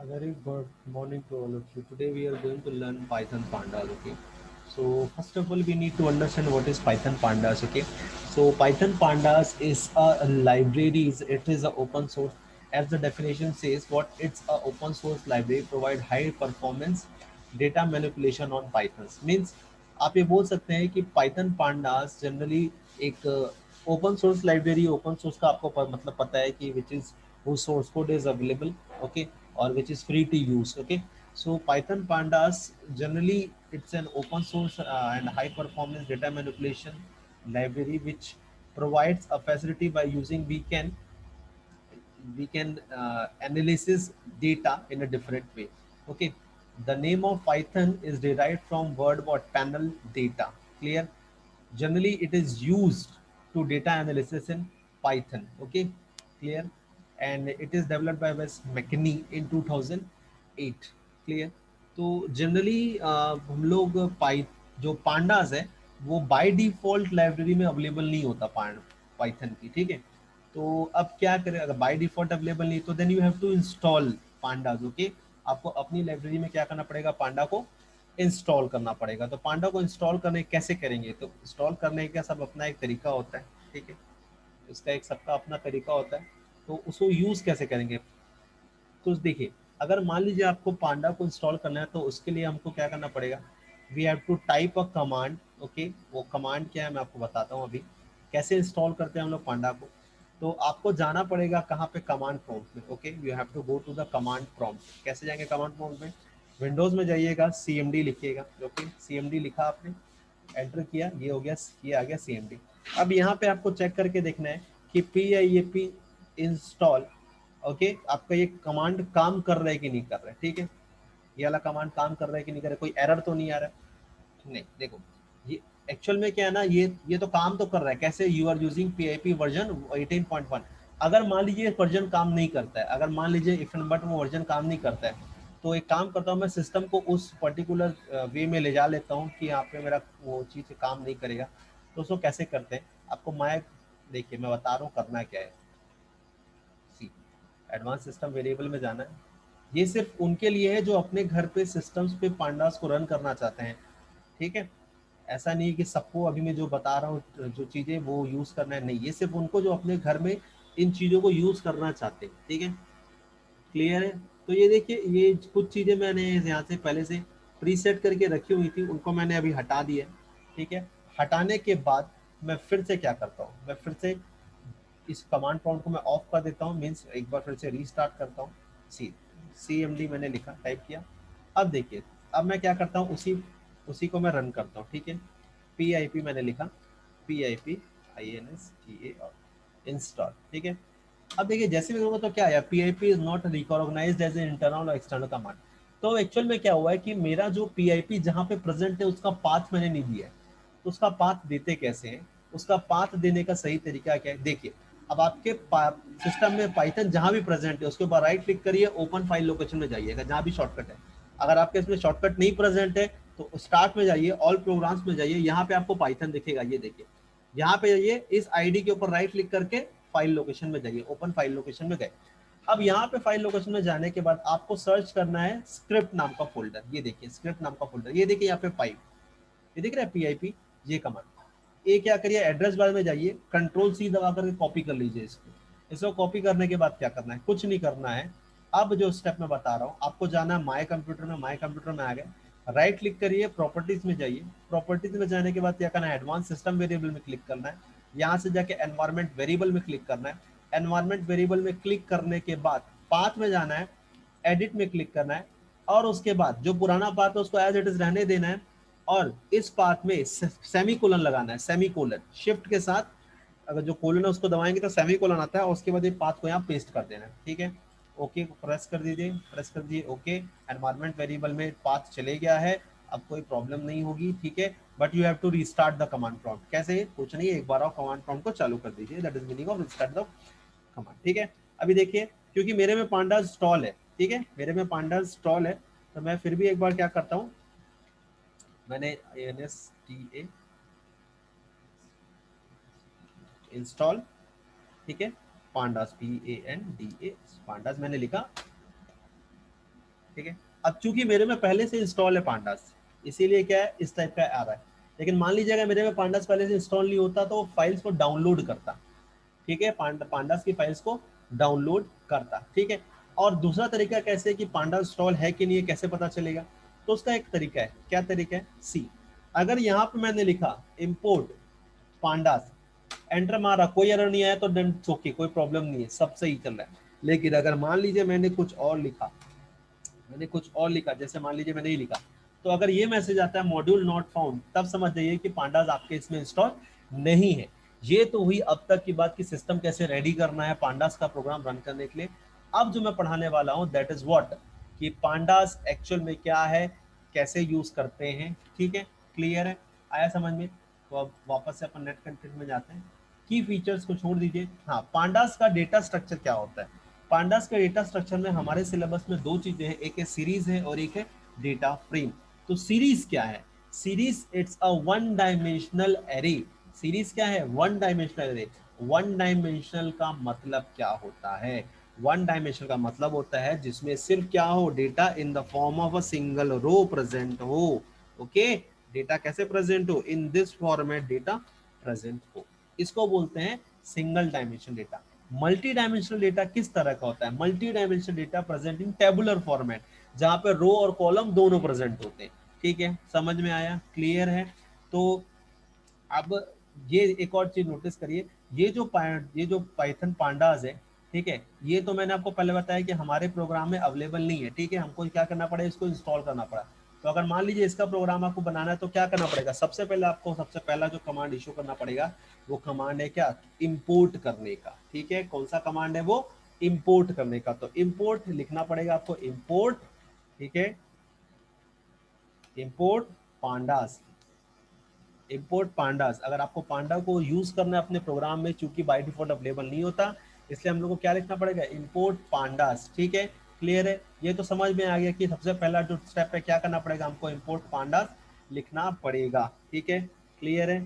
A very good morning to all of you. Today we are going to learn Python pandas. Okay. So first of all, we need to understand what is Python pandas. Okay. So Python pandas is a library. It is a open source. As the definition says, what it's a open source library provide high performance data manipulation on Python. Means आप ये बोल सकते हैं कि Python pandas generally एक open source library open source का आपको मतलब पता है कि which is whose source code is available, okay, or which is free to use, okay. So Python pandas generally it's an open source and high performance data manipulation library which provides a facility by using we can analysis data in a different way, okay. The name of Python is derived from word what panel data, clear. Generally it is used to data analysis in Python, okay, clear. And it is developed by Wes McKinney in 2008, clear. तो generally हम लोग पाई जो pandas है वो by default library में available नहीं होता Python की, ठीक है। तो अब क्या करें, अगर बाय डिफॉल्ट अवेलेबल नहीं तो then you have to install pandas, okay. आपको अपनी लाइब्रेरी में क्या करना पड़ेगा, पांडा को इंस्टॉल करना पड़ेगा। तो पांडा को इंस्टॉल करने कैसे करेंगे, तो इंस्टॉल करने का सब अपना एक तरीका होता है, ठीक है। इसका एक सबका अपना तरीका होता है। तो उसको यूज कैसे करेंगे, तो देखिए, अगर मान लीजिए आपको पांडा को इंस्टॉल करना है तो उसके लिए हमको क्या करना पड़ेगा, we have to type a command, okay. वो कमांड क्या है मैं आपको बताता हूँ अभी, कैसे इंस्टॉल करते हैं हम लोग पांडा को। तो आपको जाना पड़ेगा कहाँ पे, कमांड प्रॉम्प्ट में, okay. You have to go to the command prompt. कैसे जाएंगे कमांड प्रॉम्प्ट में, विंडोज में जाइएगा, CMD लिखिएगा, ओके। CMD लिखा आपने, एंटर किया, ये हो गया, ये आ गया CMD। अब यहाँ पे आपको चेक करके देखना है कि PIAP इंस्टॉल, ओके, आपका ये कमांड काम कर रहा है कि नहीं कर रहा है, ठीक है। ये वाला कमांड काम कर रहा है कि नहीं कर रहा है, कोई एरर तो नहीं आ रहा है, नहीं। देखो ये एक्चुअल में क्या है ना, ये तो काम तो कर रहा है। कैसे, you are using PIP version 18.1। अगर मान लीजिए वर्जन काम नहीं करता है, अगर मान लीजिए इफ एंड बट वो वर्जन काम नहीं करता है, तो एक काम करता हूँ मैं, सिस्टम को उस पर्टिकुलर वे में ले जा लेता हूँ कि यहाँ पे मेरा वो चीज़ काम नहीं करेगा। तो उसको कैसे करते हैं, आपको मैं देखिए मैं बता रहा हूँ करना क्या है। सी, एडवांस सिस्टम वेरिएबल में जाना है। ये सिर्फ उनके लिए है जो अपने घर पे सिस्टम्स पे पांडास को रन करना चाहते हैं, ठीक है। ऐसा नहीं कि सबको अभी मैं जो बता रहा हूँ जो चीज़ें वो यूज़ करना है, नहीं। ये सिर्फ उनको जो अपने घर में इन चीज़ों को यूज़ करना चाहते हैं, ठीक है, क्लियर है। तो ये देखिए, ये कुछ चीज़ें मैंने यहाँ से पहले से प्रीसेट करके रखी हुई थी, उनको मैंने अभी हटा दिया, ठीक है। हटाने के बाद मैं फिर से क्या करता हूँ, मैं फिर से इस कमांड प्रॉम्प्ट को मैं ऑफ कर देता हूँ, मीन्स एक बार फिर से रीस्टार्ट करता हूँ। CMD मैंने लिखा, टाइप किया। अब देखिए, अब मैं क्या करता हूँ, उसी उसी को मैं रन करता हूँ, ठीक है। PIP मैंने लिखा, PIP INSTA और इंस्टॉल, ठीक है। अब देखिए जैसे भी करूँगा तो क्या आया, PIP is not recognized as a internal और एक्सटर्नल कमांड। तो एक्चुअल में क्या हुआ है कि मेरा जो PIP जहाँ पे प्रेजेंट है उसका पाथ मैंने नहीं दिया है। तो उसका पाथ देते कैसे हैं, उसका पाथ देने का सही तरीका क्या है, देखिए। अब आपके सिस्टम में पाइथन जहां भी प्रेजेंट है उसके ऊपर राइट क्लिक करिए, ओपन फाइल लोकेशन में जाइएगा जहां भी शॉर्टकट है। अगर आपके इसमें शॉर्टकट नहीं प्रेजेंट है तो स्टार्ट में जाइए, ऑल प्रोग्राम्स में जाइए, यहाँ पे आपको पाइथन दिखेगा, ये देखिए। यहाँ पे जाइए, इस आईडी के ऊपर राइट क्लिक करके फाइल लोकेशन में जाइए, ओपन फाइल लोकेशन में गए। अब यहाँ पे फाइल लोकेशन में जाने के बाद आपको सर्च करना है स्क्रिप्ट नाम का फोल्डर, ये देखिए स्क्रिप्ट नाम का फोल्डर, ये देखिए यहाँ पे पाइप, ये दिख रहा है PIP, ये कमांड। ये क्या करिए, एड्रेस बार में जाइए, कंट्रोल C दबा करके कॉपी कर लीजिए इसको। इसको कॉपी करने के बाद क्या करना है, कुछ नहीं करना है। अब जो स्टेप मैं बता रहा हूँ आपको, जाना है माय कंप्यूटर में, माय कंप्यूटर में आ गए, राइट क्लिक करिए, प्रॉपर्टीज में जाइए। प्रॉपर्टीज में जाने के बाद क्या करना है, एडवांस सिस्टम वेरिएबल में क्लिक करना है। यहाँ से जाके एनवायरमेंट वेरिएबल में क्लिक करना है। एनवायरमेंट वेरिएबल में क्लिक करने के बाद पाथ में जाना है, एडिट में क्लिक करना है, और उसके बाद जो पुराना पाथ है उसको एज इट इज रहने देना है। और इस पाथ में सेमी कोलन लगाना है, सेमी कोलन शिफ्ट के साथ, अगर जो कोलन है उसको दबाएंगे तो सेमी कोलन आता है, और उसके बाद ये पाथ को यहाँ पेस्ट कर देना है, ठीक है। ओके प्रेस कर दीजिए, प्रेस कर दिए, ओके। एनवायरमेंट वेरिएबल में पाथ चले गया है, अब कोई प्रॉब्लम नहीं होगी, ठीक है। But you have to restart the command prompt. कैसे, कुछ नहीं, एक बार आप कमांड प्रॉम्प्ट को चालू कर दीजिए, that is meaning of restart the command, ठीक है। अभी देखिए, क्योंकि मेरे में पांडा स्टॉल है, ठीक है, मेरे में पांडा स्टॉल है, तो मैं फिर भी एक बार क्या करता हूँ, मैंने ANSTA इंस्टॉल, ठीक है, पांडास PANDA पांडास मैंने लिखा, ठीक है। अब चूंकि मेरे में पहले से इंस्टॉल है पांडास, इसीलिए क्या है इस टाइप का आ रहा है। लेकिन मान लीजिए अगर मेरे में पांडास पहले से इंस्टॉल नहीं होता तो वो फाइल्स को डाउनलोड करता, ठीक है, पांडास की फाइल्स को डाउनलोड करता, ठीक है। और दूसरा तरीका कैसे कि पांडा इंस्टॉल है कि नहीं है कैसे पता चलेगा, तो उसका एक तरीका है, क्या तरीका है, सी, अगर यहाँ पे मैंने लिखा इंपोर्ट पांडास, एंटर मारा, कोई एरर नहीं आया तो डन ओके, कोई प्रॉब्लम नहीं है, सब सही चल रहा है। लेकिन अगर मान लीजिए मैंने कुछ और लिखा, जैसे मान लीजिए मैंने ये लिखा, तो अगर ये मैसेज आता है मॉड्यूल नॉट फाउंड, तब समझ जाइए कि पांडास आपके इसमें इंस्टॉल नहीं है। ये तो हुई अब तक की बात कि सिस्टम कैसे रेडी करना है पांडास का प्रोग्राम रन करने के लिए। अब जो मैं पढ़ाने वाला हूं दैट इज व्हाट, कि पांडास एक्चुअल में क्या है, कैसे यूज करते हैं, ठीक है, क्लियर है, आया समझ में। तो अब वापस से अपन नेट कंटेंट में जाते हैं, की फीचर्स को छोड़ दीजिए। हाँ, पांडास का डेटा स्ट्रक्चर क्या होता है, पांडास के डेटा स्ट्रक्चर में हमारे सिलेबस में दो चीजें हैं, एक है सीरीज है और एक है डेटा फ्रेम। तो सीरीज क्या है, series it's a one dimensional array. Series क्या है, one dimensional array. One dimensional का मतलब क्या होता है, वन डायमेंशनल का मतलब होता है जिसमें सिर्फ क्या हो, data in the form of a single row present हो। ओके, डेटा कैसे प्रेजेंट हो, in this format data present हो, इसको बोलते हैं single dimension data. Multi dimensional data किस तरह का होता है, multi dimensional data present in tabular format, जहां पे रो और कॉलम दोनों प्रेजेंट होते हैं, ठीक है, समझ में आया, क्लियर है। तो अब ये एक और चीज नोटिस करिए, ये जो पाइथन पांडास है, ठीक है, ये तो मैंने आपको पहले बताया कि हमारे प्रोग्राम में अवेलेबल नहीं है, ठीक है, हमको क्या करना पड़ेगा, इसको इंस्टॉल करना पड़ा। तो अगर मान लीजिए इसका प्रोग्राम आपको बनाना है तो क्या करना पड़ेगा, सबसे पहले आपको सबसे पहला जो कमांड इशू करना पड़ेगा वो कमांड है क्या, इंपोर्ट करने का, ठीक है, कौन सा कमांड है वो, इंपोर्ट करने का। तो इंपोर्ट लिखना पड़ेगा आपको, इंपोर्ट, ठीक है, इंपोर्ट पांडास, इंपोर्ट पांडास। अगर आपको पांडा को यूज करना है अपने प्रोग्राम में, चूंकि बाय डिफॉल्ट अवेलेबल नहीं होता, इसलिए हम लोग को क्या लिखना पड़ेगा, इंपोर्ट पांडास, ठीक है, क्लियर है। ये तो समझ में आ गया कि सबसे पहला जो स्टेप है क्या करना पड़ेगा, हमको इंपोर्ट पांडास लिखना पड़ेगा, ठीक है, क्लियर है।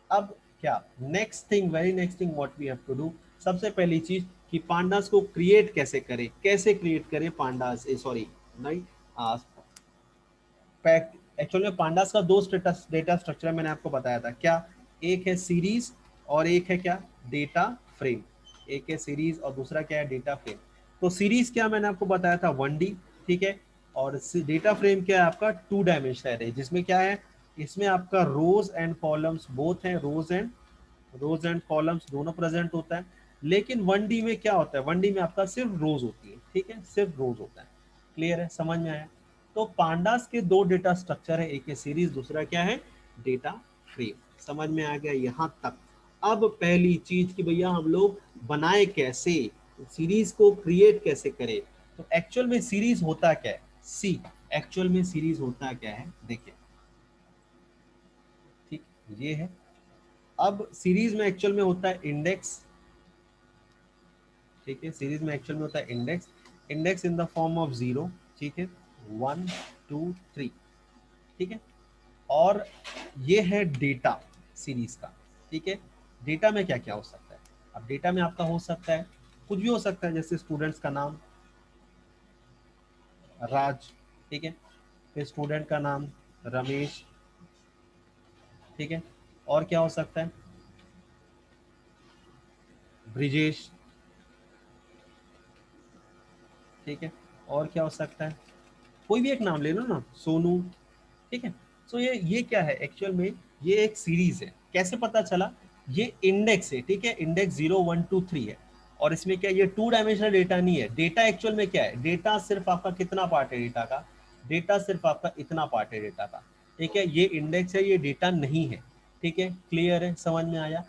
अब क्या next thing, very next thing what we have to do, सबसे पहली चीज कि पांडास को क्रिएट कैसे करें, कैसे क्रिएट करें पांडास, सॉरी नहीं, एक्चुअल में पांडास का दो स्टेटस डेटा स्ट्रक्चर मैंने आपको बताया था, क्या, एक है सीरीज और एक है क्या, डेटा फ्रेम। एक है सीरीज और दूसरा क्या है, डेटा फ्रेम। तो सीरीज क्या मैंने आपको बताया था 1D, ठीक है, और डेटा फ्रेम क्या है आपका 2 डायमेंशनल है, जिसमें क्या है, इसमें आपका रोज एंड कॉलम्स बोथ है, रोज एंड कॉलम्स दोनों प्रेजेंट होता है। लेकिन 1D में क्या होता है, 1D में आपका सिर्फ रोज होती है, ठीक है, सिर्फ रोज होता है, क्लियर है, समझ में आया। तो पांडास के दो डेटा स्ट्रक्चर है, एक है सीरीज, दूसरा क्या है, डेटा फ्रेम, समझ में आ गया यहां तक। अब पहली चीज कि भैया हम लोग बनाए कैसे, सीरीज को क्रिएट कैसे करें। तो एक्चुअल में सीरीज होता क्या है, सी, एक्चुअल में सीरीज होता क्या है देखिए, ठीक, ये है। अब सीरीज में एक्चुअल में होता है इंडेक्स, ठीक है, सीरीज में एक्चुअल में होता है index, index in the form of 0, ठीक है, 1 2 3, ठीक है। और ये है डेटा सीरीज का, ठीक है। डेटा में क्या क्या हो सकता है, अब डेटा में आपका हो सकता है कुछ भी हो सकता है, जैसे स्टूडेंट्स का नाम राज, ठीक है, फिर स्टूडेंट का नाम रमेश, ठीक है, और क्या हो सकता है, ब्रिजेश, ठीक है, और क्या हो सकता है, कोई भी एक नाम ले लो ना, सोनू, ठीक है। सो ये क्या है एक्चुअल में, ये एक सीरीज है, कैसे पता चला, ये इंडेक्स है, ठीक है, इंडेक्स 0 1 2 3 है। और इसमें क्या, ये 2 डायमेंशनल डेटा नहीं है, डेटा एक्चुअल में क्या है, डेटा सिर्फ आपका कितना पार्ट है डेटा का, डेटा सिर्फ आपका इतना पार्ट है डेटा का, ठीक है, ये इंडेक्स है, ये डेटा नहीं है, ठीक है, क्लियर है, समझ में आया,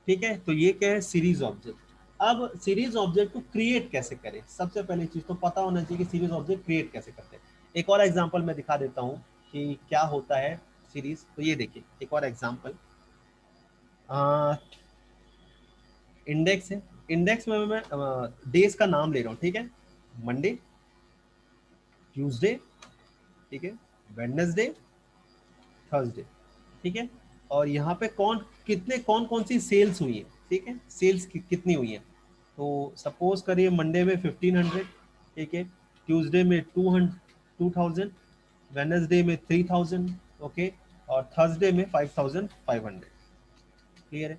ठीक है। तो ये क्या है, सीरीज ऑब्जेक्ट। अब सीरीज ऑब्जेक्ट को क्रिएट कैसे करें, सबसे पहली चीज तो पता होना चाहिए कि सीरीज ऑब्जेक्ट क्रिएट कैसे करते हैं। एक और एग्जांपल मैं दिखा देता हूं कि क्या होता है सीरीज। तो ये देखिए एक और एग्जांपल, इंडेक्स है, इंडेक्स में मैं डेज का नाम ले रहा हूँ, ठीक है, मंडे, ट्यूसडे, ठीक है, वेडनेसडे, थर्सडे, ठीक है। और यहाँ पे कौन कौन सी सेल्स हुई है, ठीक है, सेल्स कितनी हुई है। तो सपोज करिए मंडे में 1500, ठीक है, ट्यूसडे में 200, 2000, वेनसडे में 3000, ओके, और थर्सडे में 5500। क्लियर है?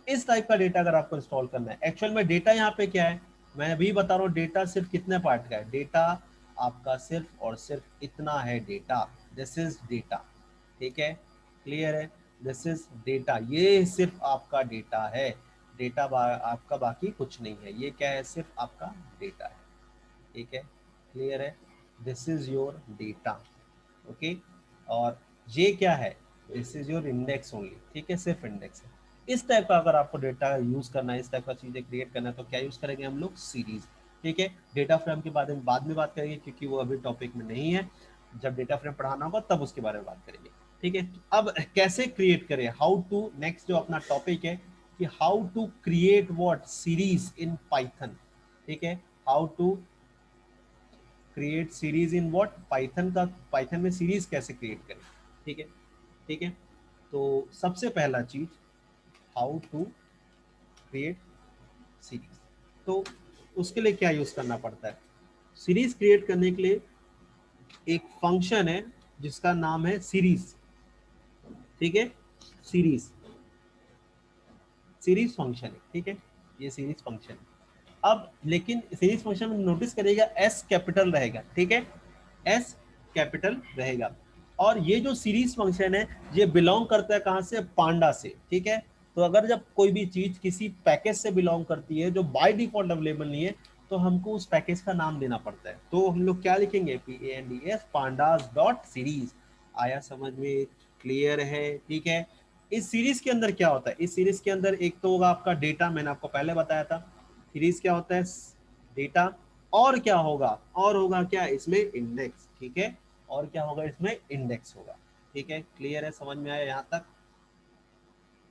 इस टाइप का डेटा अगर आपको इंस्टॉल करना है, एक्चुअल में डेटा यहाँ पे क्या है, मैं अभी बता रहा हूँ, डेटा सिर्फ कितने पार्ट का है, डेटा आपका सिर्फ और सिर्फ इतना है डेटा, दिस इज डेटा, ठीक है, क्लियर है, दिस इज डेटा, ये सिर्फ आपका डेटा है, डेटा आपका बाकी कुछ नहीं है, ये क्या है, सिर्फ आपका डेटा है, ठीक है, क्लियर है, this is your data, okay, और ये क्या है, this is your index only, ठीक है, सिर्फ इंडेक्स है। इस टाइप का अगर आपको डेटा यूज करना है, इस टाइप का चीजें क्रिएट करना है, तो क्या यूज करेंगे हम लोग, सीरीज, ठीक है। डेटा फ्रेम के बारे में बाद में बात करेंगे, क्योंकि वो अभी टॉपिक में नहीं है, जब डेटा फ्रेम पढ़ाना होगा तब उसके बारे में बात करेंगे, ठीक है। अब कैसे क्रिएट करें, हाउ टू, नेक्स्ट जो अपना टॉपिक है कि how to create what, series in Python, ठीक है, how to create series in what, Python का, पाइथन में सीरीज कैसे क्रिएट करें, ठीक है, ठीक है। तो सबसे पहला चीज, हाउ टू क्रिएट सीरीज, तो उसके लिए क्या यूज करना पड़ता है, सीरीज क्रिएट करने के लिए एक फंक्शन है जिसका नाम है सीरीज, ठीक है, सीरीज, सीरीज फंक्शन है, ठीक है, ये सीरीज फंक्शन है। अब लेकिन सीरीज फंक्शन में नोटिस करिएगा एस कैपिटल रहेगा, ठीक है, एस कैपिटल रहेगा, और ये जो सीरीज फंक्शन है ये बिलोंग करता है कहां से, पांडा से, ठीक है। तो अगर जब कोई भी चीज किसी पैकेज से बिलोंग करती है जो बाय डिफॉल्ट अवेलेबल नहीं है, तो हमको उस पैकेज का नाम देना पड़ता है, तो हम लोग क्या लिखेंगे, PANDAS पांडास डॉट सीरीज, आया समझ में, क्लियर है, ठीक है। इस सीरीज के अंदर क्या होता है, इस सीरीज के अंदर एक तो होगा आपका डेटा, मैंने आपको पहले बताया था, सीरीज क्या होता है, डेटा, और क्या होगा, और होगा क्या इसमें, इंडेक्स, ठीक है, और क्या होगा इसमें, इंडेक्स होगा, ठीक है, क्लियर है, समझ में आया यहाँ तक,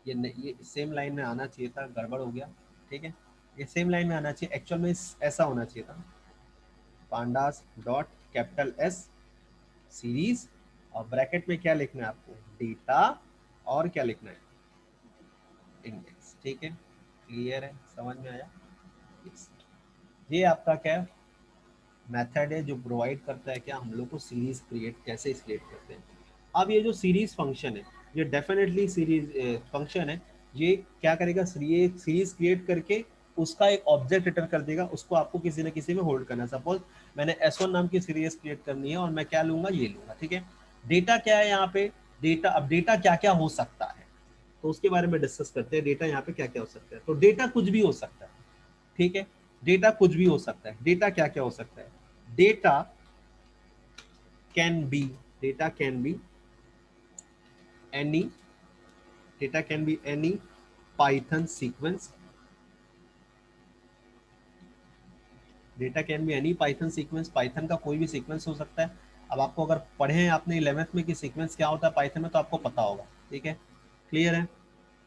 ये सेम लाइन में आना चाहिए था, गड़बड़ हो गया, ठीक है, ये सेम लाइन में आना चाहिए, एक्चुअल में ऐसा होना चाहिए था, pandas dot capital S series, और ब्रैकेट में क्या लिखना है आपको, डेटा, और क्या लिखना है, इंडेक्स, ठीक है, क्लियर है, समझ में आया, yes. ये आपका क्या मेथड है जो प्रोवाइड करता है क्या हम लोग को, सीरीज क्रिएट कैसे क्रिएट करते हैं। अब ये जो सीरीज फंक्शन है, ये डेफिनेटली सीरीज फंक्शन है, ये क्या करेगा, ये सीरीज क्रिएट करके उसका एक ऑब्जेक्ट रिटर्न कर देगा, उसको आपको किसी न किसी में होल्ड करना है, सपोज मैंने S1 नाम की सीरीज क्रिएट करनी है, और मैं क्या लूंगा, ये लूंगा, ठीक है। डेटा क्या है यहाँ पे, डेटा, अब डेटा क्या क्या हो सकता है, तो उसके बारे में डिस्कस करते हैं, डेटा यहाँ पे क्या क्या हो सकता है, तो डेटा कुछ भी हो सकता है, ठीक है, डेटा कुछ भी हो सकता है, डेटा क्या क्या हो सकता है, data can be, data can be any, data can be any python sequence, data can be any Python sequence, Python का कोई भी सीक्वेंस हो सकता है। अब आपको अगर पढ़े हैं आपने 11th में कि सीक्वेंस क्या होता है पाइथन में, तो आपको पता होगा, ठीक है, क्लियर है,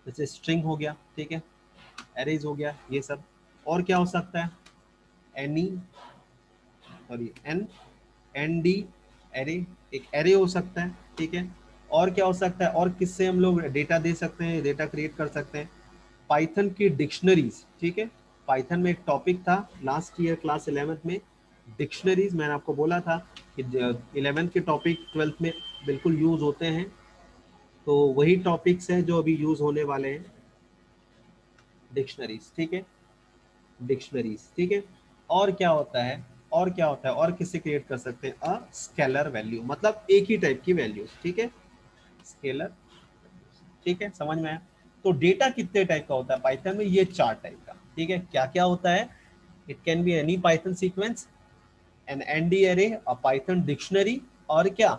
जैसे स्ट्रिंग हो गया, ठीक है, एरेज हो गया, ये सब, और क्या हो सकता है, any, sorry N D, array, एक एरे हो सकता है, ठीक है, और क्या हो सकता है, और किससे हम लोग डेटा दे सकते हैं, डेटा क्रिएट कर सकते हैं, पाइथन की डिक्शनरीज, ठीक है, पाइथन में एक टॉपिक था लास्ट ईयर क्लास 11th में, डिक्शनरीज, मैंने आपको बोला था कि 11th के टॉपिक 12th में बिल्कुल यूज होते हैं, तो वही टॉपिक्स हैं जो अभी यूज होने वाले हैं, डिक्शनरीज, ठीक है, डिक्शनरीज, ठीक है, और क्या होता है, और क्या होता है, और किससे क्रिएट कर सकते हैं, स्केलर वैल्यू, मतलब एक ही टाइप की वैल्यू, ठीक है, स्केलर, ठीक है, समझ में आया। तो डेटा कितने टाइप का होता है पाइथन में, ये 4 टाइप का, ठीक है, क्या क्या होता है, it can be any Python sequence, N ND array, a Python dictionary, और क्या,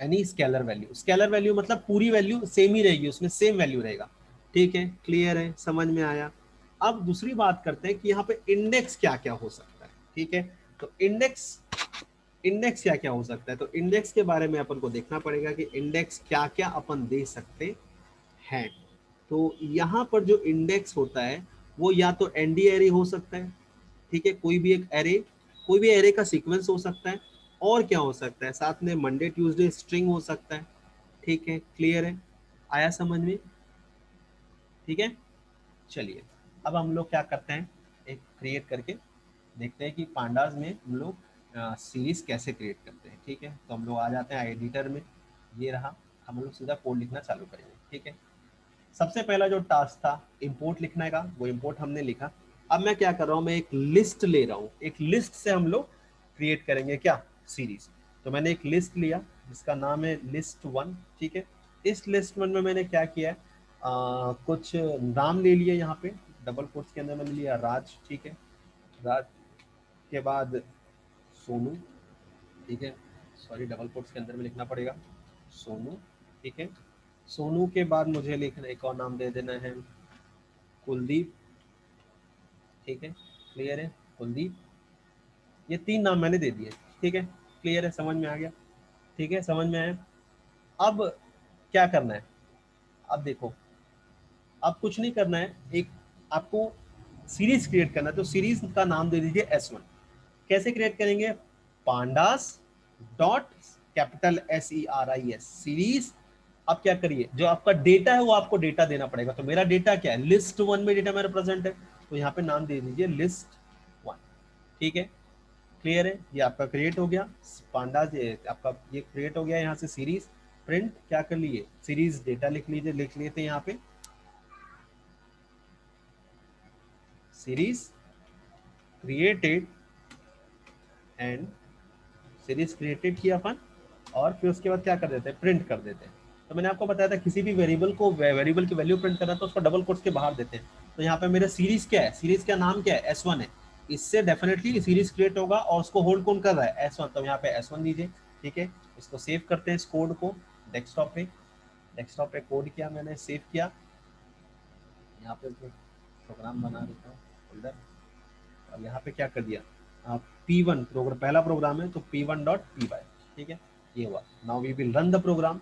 any scalar value, scalar value मतलब पूरी वैल्यू सेम ही रहेगी, उसमें सेम वैल्यू रहेगा, ठीक है, क्लियर है, समझ में आया। अब दूसरी बात करते हैं कि यहाँ पे इंडेक्स क्या क्या हो सकता है, ठीक है, तो इंडेक्स, इंडेक्स क्या क्या हो सकता है, तो इंडेक्स के बारे में अपन को देखना पड़ेगा कि इंडेक्स क्या क्या अपन दे सकते हैं। तो यहाँ पर जो इंडेक्स होता है वो या तो एनडी एरे हो सकता है, ठीक है, कोई भी एक एरे, कोई भी एरे का सीक्वेंस हो सकता है, और क्या हो सकता है, साथ में मंडे ट्यूसडे स्ट्रिंग हो सकता है, ठीक है, क्लियर है, आया समझ में, ठीक है। चलिए अब हम लोग क्या करते हैं, एक क्रिएट करके देखते हैं कि पांडास में हम लोग सीरीज कैसे क्रिएट करते हैं। ठीक है, तो हम लोग आ जाते हैं एडिटर में, ये रहा, हम लोग सीधा कोड लिखना चालू करेंगे। ठीक है, सबसे पहला जो टास्क था इंपोर्ट लिखने का, वो इंपोर्ट हमने लिखा। अब मैं क्या कर रहा हूँ, मैं एक लिस्ट ले रहा हूँ, एक लिस्ट से हम लोग क्रिएट करेंगे क्या, सीरीज। तो मैंने एक लिस्ट लिया जिसका नाम है लिस्ट 1। ठीक है, इस लिस्ट 1 में मैंने क्या किया है, कुछ नाम ले लिए यहाँ पे, डबल कोट्स के अंदर मैंने लिया राज। ठीक है, राज के बाद सोनू। ठीक है, सॉरी डबल कोट्स के अंदर में लिखना पड़ेगा सोनू। ठीक है, सोनू के बाद मुझे लिखना, एक और नाम दे देना है कुलदीप। ठीक है, क्लियर है, कुलदीप। ये 3 नाम मैंने दे दिए। ठीक है, क्लियर है, समझ में आ गया। ठीक है, समझ में आया। अब क्या करना है, अब देखो, अब कुछ नहीं करना है, एक आपको सीरीज क्रिएट करना है, तो सीरीज का नाम दे दीजिए S1। कैसे क्रिएट करेंगे, pandas dot capital SERIS series. अब क्या करिए, जो आपका डेटा है वो आपको डेटा देना पड़ेगा। तो मेरा डेटा क्या है, लिस्ट 1 में डेटा मेरा प्रेजेंट है, तो यहाँ पे नाम दे दीजिए लिस्ट 1। ठीक है, क्लियर है, ये आपका क्रिएट हो गया पांडास, ये आपका ये क्रिएट हो गया। यहाँ से सीरीज प्रिंट क्या कर लिए, सीरीज डेटा लिख लीजिए, लिख लिए थे यहाँ पे series created and series created किया अपन, और फिर उसके बाद क्या कर देते हैं, प्रिंट कर देते हैं। तो मैंने आपको बताया था किसी भी वेरिएबल को, वेरिएबल की वैल्यू प्रिंट करना तो उसको डबल कोट्स के बाहर देते हैं। तो यहाँ पे मेरा सीरीज क्या है, सीरीज का नाम क्या है, S1 है। इससे डेफिनेटली सीरीज क्रिएट होगा, और उसको होल्ड कौन कर रहा है, S1। तो यहाँ पे S1 दीजिए। ठीक है, इसको सेव करते हैं, इस कोड को डेस्कटॉप पे, डेस्कटॉप पे कोड किया मैंने, सेव किया। यहाँ पे प्रोग्राम बना देता हूँ फोल्डर, और यहाँ पे क्या कर दिया, P1 प्रोग्राम, पहला प्रोग्राम है तो P1.py। ठीक है, ये हुआ। Now we will run the program.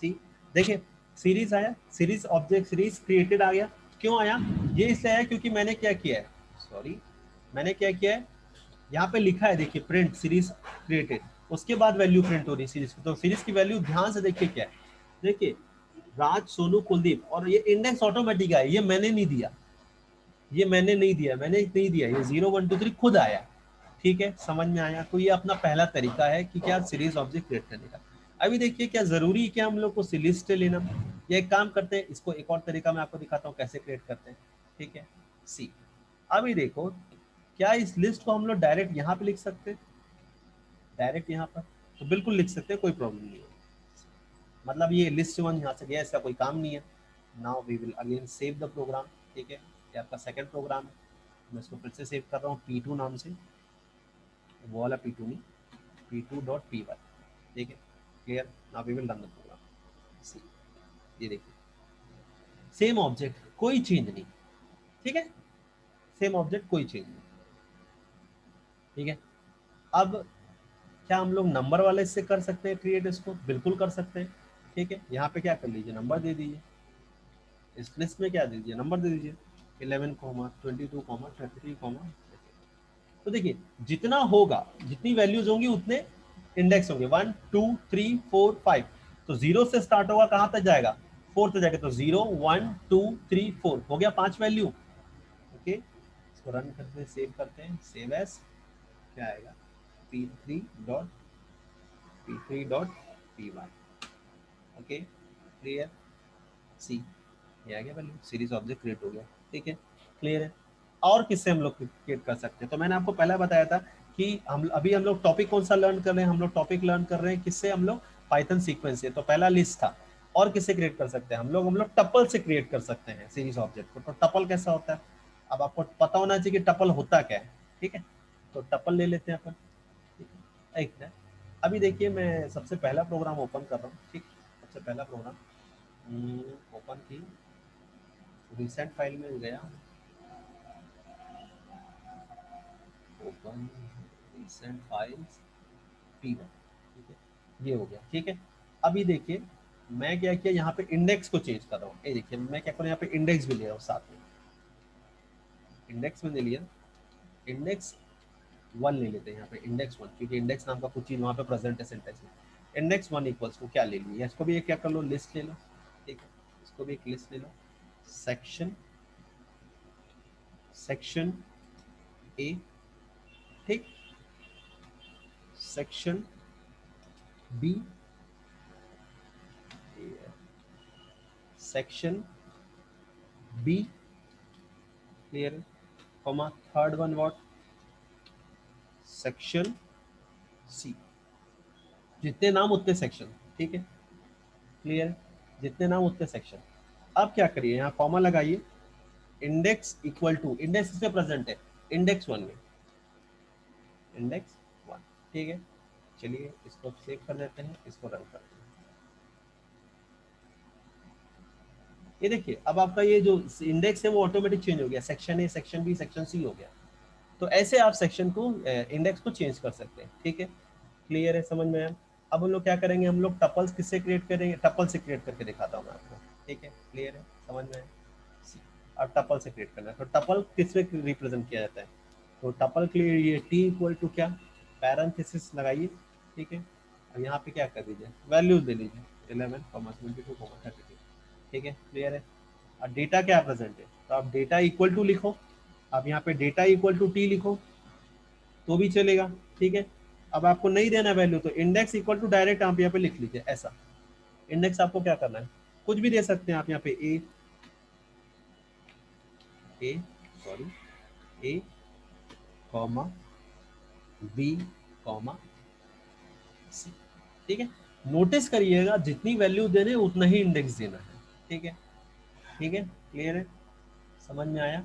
See, देखिए सीरीज आया, सीरीज ऑब्जेक्ट सीरीज क्रिएटेड आ गया। क्यों आया, ये इसलिए आया क्योंकि मैंने क्या किया है, सॉरी, मैंने क्या किया है, यहाँ पे लिखा है, देखिए प्रिंट सीरीज क्रिएटेड, उसके बाद वैल्यू प्रिंट हो रही है सीरीज की। तो सीरीज की वैल्यू ध्यान से देखिए क्या है, देखिए राज सोनू कुलदीप, और ये इंडेक्स ऑटोमेटिक है, ये मैंने नहीं दिया, ये मैंने नहीं दिया, मैंने नहीं दिया, ये 0 1 2 3 खुद आया। ठीक है, समझ में आया। तो ये अपना पहला तरीका है कि क्या सीरीज ऑब्जेक्ट क्रिएट करने का। अभी देखिए क्या जरूरी है, क्या हम लोग को लिस्ट लेना, ये एक काम करते हैं, इसको एक और तरीका मैं आपको दिखाता हूँ कैसे क्रिएट करते हैं। ठीक है, सी, अभी देखो, क्या इस लिस्ट को हम लोग डायरेक्ट यहाँ पे लिख सकते हैं, डायरेक्ट यहाँ पर, तो बिल्कुल लिख सकते हैं, कोई प्रॉब्लम नहीं है। मतलब ये लिस्ट 1 यहाँ से गया, इसका कोई काम नहीं है। Now we will again save the program. ठीक है, ये आपका सेकंड प्रोग्राम है, मैं इसको फिर से सेव कर रहा हूँ P2 नाम से, वो वाला P2 नहीं, P2.py। ठीक है, clear, now we will run the program. See, ये देखिए सेम ऑब्जेक्ट, कोई चेंज नहीं। ठीक है, सेम ऑब्जेक्ट, कोई चेंज नहीं। ठीक है, अब क्या हम लोग नंबर वाले से कर सकते हैं क्रिएट, इसको बिल्कुल कर सकते हैं। ठीक है, यहाँ पे क्या कर लीजिए, नंबर दे दीजिए, इस लिस्ट में क्या दे दीजिए, नंबर दे दीजिए 11, 22, 33, तो देखिए जितना होगा, जितनी वैल्यूज होंगी उतने इंडेक्स होंगे, 1 2 3 4 5। तो 0 से स्टार्ट होगा, कहां तक जाएगा, 4 तक जाएगा। तो 0 1 2 3 4 हो गया 5 वैल्यू। ओके, इसको रन करते हैं, सेव करते हैं, सेव एस, क्या आएगा, P3.P3.py। ओके, क्लियर, सी, ये आ गया वैल्यू, सीरीज ऑब्जेक्ट क्रिएट हो गया। ठीक है, क्लियर है। और किससे हम लोग क्रिएट कर सकते हैं, तो मैंने आपको पहले बताया था कि हम लोग टॉपिक कौन सा लर्न कर रहे हैं, हम लोग टॉपिक लर्न कर रहे हैं किससे, हम लोग पाइथन सीक्वेंस से। तो पहला लिस्ट था, और किससे क्रिएट कर सकते हैं, हम लोग टपल से क्रिएट कर सकते हैं सीरीज ऑब्जेक्ट को। तो टपल कैसा होता है, अब आपको पता होना चाहिए कि टपल होता क्या है। ठीक है, तो टपल ले लेते हैं अपन। ठीक है, एक मिनट, अभी देखिए मैं सबसे पहला प्रोग्राम ओपन कर रहा हूँ। ठीक, सबसे पहला प्रोग्राम ओपन की, रिसेंट फाइल में गया, ओपन रिसेंट फाइल्स P1। ठीक है, ये हो गया। ठीक है, अभी देखिए मैं क्या किया, यहाँ पे इंडेक्स को चेंज कर रहा हूँ। ये देखिए मैं क्या करूँ, यहाँ पे इंडेक्स भी ले रहा हूँ साथ में, इंडेक्स में ले लिया, इंडेक्स 1 ले लेते हैं यहाँ पे, इंडेक्स 1, क्योंकि इंडेक्स नाम का कुछ चीज़ वहाँ पे प्रेजेंट है सिंटेक्स में। इंडेक्स 1 इक्वल्स टू क्या ले लिया, इसको भी एक क्या कर लो, लिस्ट ले लो। ठीक है, इसको भी एक लिस्ट ले लो, सेक्शन, सेक्शन ए। ठीक, section B, section B, clear, comma third one what, section C. जितने नाम उतने सेक्शन, ठीक है, क्लियर, जितने नाम उतने सेक्शन। अब क्या करिए, यहाँ कॉमा लगाइए, इंडेक्स इक्वल टू, इंडेक्स इसमें प्रेजेंट है इंडेक्स वन में, इंडेक्स वन, ठीक है। चलिए इसको सेव कर देते हैं, इसको रन करते हैं। ये देखिए अब आपका ये जो इंडेक्स है वो ऑटोमेटिक चेंज हो गया, section A, section B, section C हो गया। तो ऐसे आप सेक्शन को, इंडेक्स को चेंज कर सकते हैं, ठीक है, क्लियर है, समझ में आया। अब हम लोग क्या करेंगे, हम लोग टपल्स किससे क्रिएट करेंगे, टपल से क्रिएट करके दिखाता हूँ मैं आपको, ठीक है, क्लियर है, समझ में आया। अब टपल से क्रिएट करना है, तो टपल किसमें रिप्रेजेंट किया जाता है, तो टपल के लिए ये टी इक्वल टू क्या, पैरेंथेसिस लगाइए, ठीक है। अब यहाँ पे क्या कर दीजिए, वैल्यूज दे लीजिए 11,22,32, ठीक है, क्लियर है। अब डेटा क्या प्रेजेंट है, तो आप डेटा इक्वल टू लिखो, आप यहाँ पे डेटा इक्वल टू टी लिखो तो भी चलेगा, ठीक है। अब आपको नहीं देना वैल्यू तो इंडेक्स इक्वल टू डायरेक्ट आप यहाँ पे लिख लीजिए ऐसा। इंडेक्स आपको क्या करना है, कुछ भी दे सकते हैं आप यहाँ पे, ए सॉरी ए कॉमा बी कॉमा सी, ठीक है। नोटिस करिएगा जितनी वैल्यू देने उतना ही इंडेक्स देना है, ठीक है, ठीक है, क्लियर है, समझ में आया।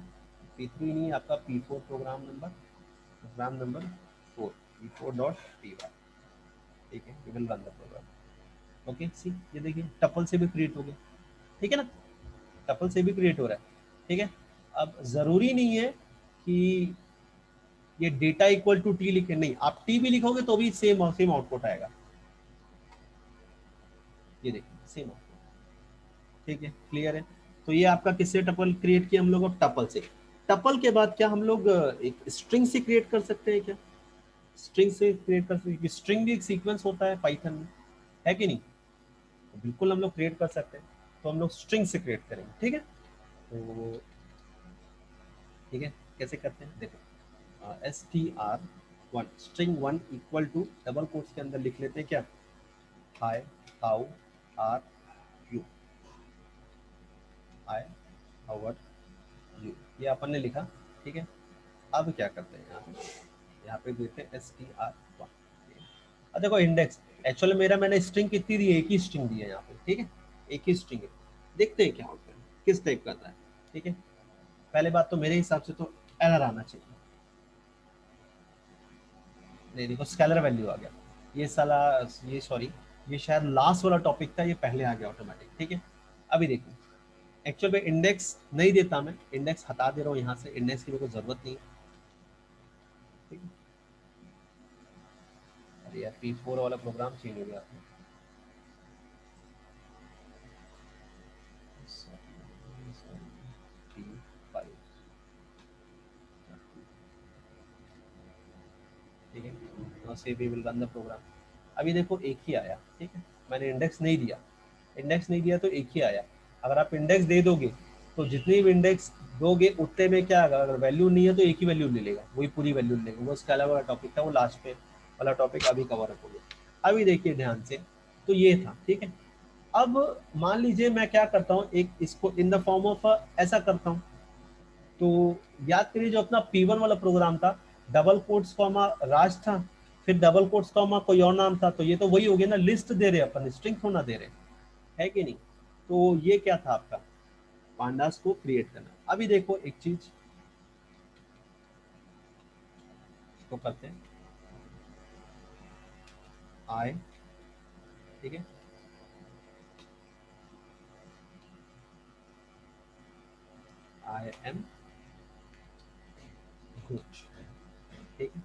P3 नहीं, आपका P4 programme number, programme number 4, P4.py, ठीक है, we will run the program. Okay see, ये देखिए टपल से भी क्रिएट हो गया, ठीक है ना, टपल से भी क्रिएट हो रहा है, ठीक है। अब जरूरी नहीं है कि ये डेटा इक्वल टू टी लिखे, नहीं, आप टी भी लिखोगे तो भी सेम सेम आउटपुट आएगा, ये देखिए सेम आउटपुट, ठीक है, क्लियर है। तो ये आपका किससे टपल क्रिएट किया हम लोग, अब टपल से। टपल के बाद क्या हम लोग एक स्ट्रिंग से क्रिएट कर सकते हैं क्या, स्ट्रिंग से क्रिएट कर सकते हैं, स्ट्रिंग भी एक सीक्वेंस होता है पाइथन में, है कि नहीं, तो बिल्कुल हम लोग क्रिएट कर सकते हैं। तो हम लोग स्ट्रिंग से क्रिएट करेंगे, ठीक है, तो ठीक है, कैसे करते हैं देखो, str1 string one equal to double quotes के अंदर लिख लेते हैं क्या, hi how are you, hi how are you, ये अपन ने लिखा, ठीक है। अब क्या करते हैं, यहाँ पे देते हैं str1। अब देखो इंडेक्स, एक्चुअली मेरा मैंने स्ट्रिंग कितनी दी है, एक ही स्ट्रिंग दी है यहाँ पे, ठीक है, एक ही स्ट्रिंग है। देखते हैं क्या होता है, किस टाइप का आता है, ठीक है। पहले बात तो मेरे हिसाब से तो एरर आना चाहिए, नहीं देखो स्केलर वैल्यू आ गया, ये साला, ये सॉरी, ये शायद लास्ट वाला टॉपिक था, ये पहले आ गया ऑटोमेटिक, ठीक है। अभी देखो एक्चुअल में इंडेक्स नहीं देता, मैं इंडेक्स हटा दे रहा हूँ यहाँ से, इंडेक्स की मेरे को जरूरत नहीं है, ठीक है। अरे यार P4 वाला प्रोग्राम चेंज हो गया, P5, ठीक है, now say we will run the program। अभी देखो एक ही आया, ठीक है, मैंने इंडेक्स नहीं दिया, इंडेक्स नहीं दिया तो एक ही आया। अगर आप इंडेक्स दे दोगे तो जितनी भी इंडेक्स दोगे उतने में क्या आएगा, अगर वैल्यू नहीं है तो एक ही वैल्यू ले लेगा, वही पूरी वैल्यू ले लेगा, वो उसके अलावा टॉपिक था, वो लास्ट पे वाला टॉपिक अभी कवर अप हो गया। अभी देखिए ध्यान से, तो ये था, ठीक है। अब मान लीजिए मैं क्या करता हूँ, एक इसको इन द फॉर्म ऑफ ऐसा करता हूँ, तो याद करिए जो अपना P1 वाला प्रोग्राम था, डबल कोट्स कॉमा राज था, फिर डबल कोट्स कॉमा कोई और नाम था, तो ये तो वही हो गया ना, लिस्ट दे रहे अपन, स्ट्रिंग थोड़ा दे रहे, है कि नहीं। तो ये क्या था आपका, पांडास को क्रिएट करना। अभी देखो एक चीज इसको करते हैं, आई, ठीक है, आई एम गुड, ठीक है,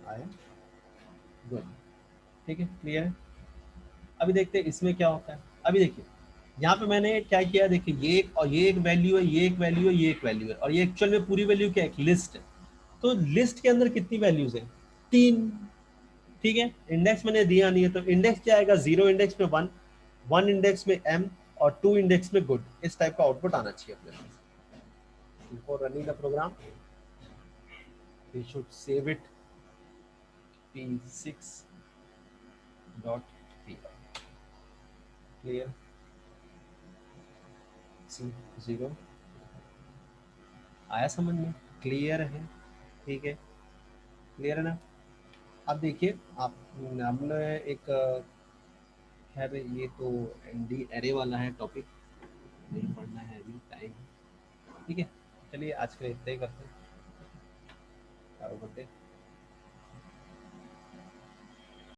आई एम गुड, ठीक है, क्लियर है। अभी देखते हैं इसमें क्या होता है। अभी देखिए यहाँ पे मैंने क्या किया, देखिए ये एक और ये एक वैल्यू है, ये एक वैल्यू है, ये एक वैल्यू है, और ये एक्चुअल में पूरी वैल्यू क्या है, एक लिस्ट है। तो लिस्ट के अंदर कितनी वैल्यूज है, तीन, ठीक है। इंडेक्स मैंने दिया नहीं है, तो इंडेक्स क्या आएगा, जीरो इंडेक्स में वन, वन इंडेक्स में एम, और टू इंडेक्स में गुड, इस टाइप का आउटपुट आना चाहिए अपने पास। Before running the program we should save it, p6.py clear C0 आया समझ में क्लियर है ठीक है क्लियर है ना अब देखिए आप हमने एक खैर ये तो एनडी एरे वाला है टॉपिक नहीं पढ़ना है अभी टाइम ठीक है चलिए आज के लिए इतना ही करते हैं क्या बोलते हैं